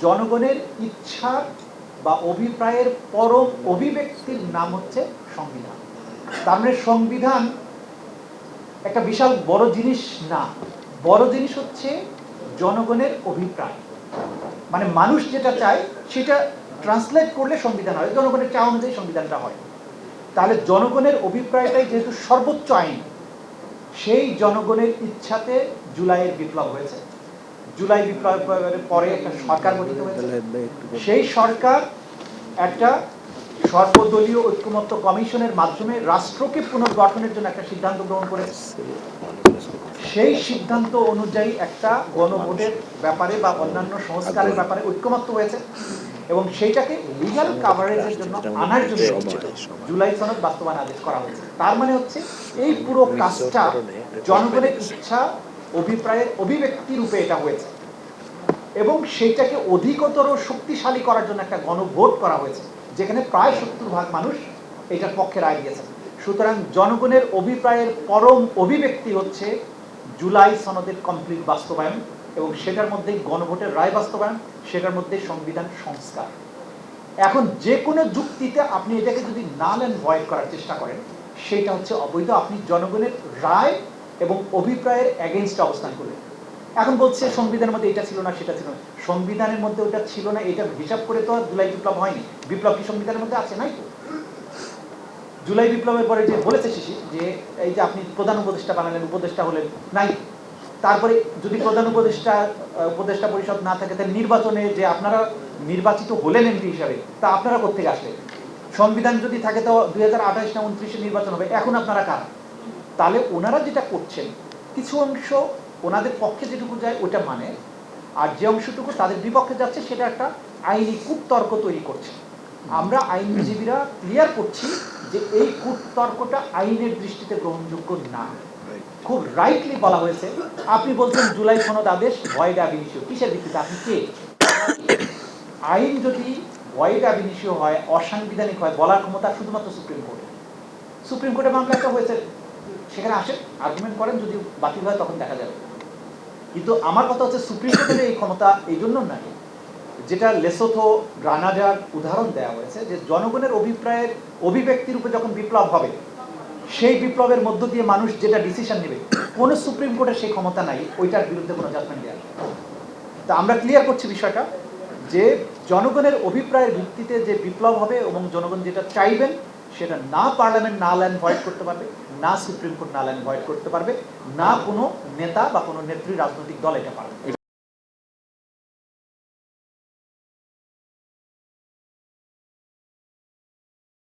জনগণের ইচ্ছা বা অভিপ্রায়ের পরম অভিব্যক্তির নাম হচ্ছে সংবিধান। তার মানে সংবিধান একটা বিশাল বড় জিনিস না, বড় জিনিস হচ্ছে জনগণের অভিপ্রায়। মানে মানুষ যেটা চায় সেটা ট্রান্সলেট করলে সংবিধান হয়, জনগণের চাওয়া অনুযায়ী সংবিধানটা হয়। তাহলে জনগণের অভিপ্রায়টাই যেহেতু সর্বোচ্চ আইন, সেই জনগণের ইচ্ছাতে জুলাইয়ের বিপ্লব হয়েছে। জুলাই বিপ্লবের পরে একটা সরকার গঠিত হয়েছে। সেই সরকার একটা সর্বদলীয় ঐক্যমত্য কমিশনের মাধ্যমে রাষ্ট্রকে পুনর্গঠনের জন্য একটা সিদ্ধান্ত গ্রহণ করেছে। সেই সিদ্ধান্ত অনুযায়ী একটা গণভোটের ব্যাপারে বা অন্যান্য সংস্কারের ব্যাপারে ঐক্যমত্য হয়েছে এবং সেইটাকে লিগ্যাল কাভারেজের জন্য আনার জন্য জুলাই সনদ বাস্তবায়ন আদেশ করা হয়েছে। তার মানে হচ্ছে এই পুরো কাজটা জনগণের ইচ্ছা অভিপ্রায়ের অভিব্যক্তি রূপে এটা হয়েছে এবং সেইটাকে অধিকতর শক্তিশালী করার জন্য একটা গণভোট করা হয়েছে, যেখানে প্রায় 70% মানুষ এটার পক্ষে রায় দিয়েছে। সুতরাং জনগণের অভিপ্রায়ের পরম অভিব্যক্তি হচ্ছে জুলাই সনদের কমপ্লিট বাস্তবায়ন এবং সেটার মধ্যেই গণভোটের রায় বাস্তবায়ন, সেটার মধ্যে সংবিধান সংস্কার। এখন যে কোনো যুক্তিতে আপনি এটাকে যদি নাল অ্যান্ড ভয়েড করার চেষ্টা করেন, সেটা হচ্ছে অবৈধ। আপনি জনগণের রায় এবং অভিপ্রায়ের এগেইনস্ট অবস্থান করলেন। এখন বলছে সংবিধানের মধ্যে এটা ছিল না, সেটা ছিল না। সংবিধানের মধ্যে ওটা ছিল না এটা হিসাব করে তো জুলাই বিপ্লব হয়নি। বিপ্লব কি সংবিধানের মধ্যে আছে? নাই তো। জুলাই বিপ্লবের পরে যে বলেছে শিশির যে এই যে আপনি প্রধান উপদেষ্টা বানালেন, উপদেষ্টা হলেন, নাই। তারপরে যদি প্রধান উপদেষ্টা পরিষদ না থাকে, তাহলে নির্বাচনে যে আপনারা নির্বাচিত হলেন এমপি হিসাবে, তা আপনারা কোত্থেকে আসলেন? সংবিধান যদি থাকে তো 2028 না 29 নির্বাচন হবে, এখন আপনারা কারা? তাহলে ওনারা যেটা করছেন, কিছু অংশ ওনাদের পক্ষে যেটুকু যায় ওটা মানে, আর যে অংশটুকু তাদের বিপক্ষে যাচ্ছে সেটা একটা আইনি কূটতর্ক তৈরি করছে। আমরা আইনজীবীরা ক্লিয়ার করছি যে এই কূটতর্কটা আইনের দৃষ্টিতে গ্রহণযোগ্য না। খুব রাইটলি বলা হয়েছে। আপনি বলছেন জুলাই সনদ আদেশ ভয়েড আব ইনিশিও, কিসের ভিত্তিতে? আপনি কে? আইন যদি ভয়েড আব ইনিশিও হয়, অসাংবিধানিক হয়, বলার ক্ষমতা শুধুমাত্র সুপ্রিম কোর্টের। সুপ্রিম কোর্টে মামলা একটা হয়েছে, সেখানে আসেন, আর্গুমেন্ট করেন, যদি বাতিল হয় তখন দেখা যাবে। কিন্তু আমার কথা হচ্ছে সুপ্রিম কোর্টের এই ক্ষমতা এই জন্য নাই, যেটা লেসোথো গ্রানাডার উদাহরণ দেওয়া হয়েছে, যে জনগণের অভিপ্রায়ের অভিব্যক্তির উপরে যখন বিপ্লব হবে, সেই বিপ্লবের মধ্য দিয়ে মানুষ যেটা ডিসিশন নেবে, কোনো সুপ্রিম কোর্টের সেই ক্ষমতা নাই ওইটার বিরুদ্ধে কোনো জাজমেন্ট দেওয়ার। তা আমরা ক্লিয়ার করছি বিষয়টা যে জনগণের অভিপ্রায়ের ভিত্তিতে যে বিপ্লব হবে এবং জনগণ যেটা চাইবেন সেটা না পার্লামেন্ট নাল অ্যান্ড ভয়েড করতে পারবে, না supreme court null and void করতে পারবে, না কোনো নেতা বা কোনো নেত্রী রাজনৈতিক দল এটা পারবে।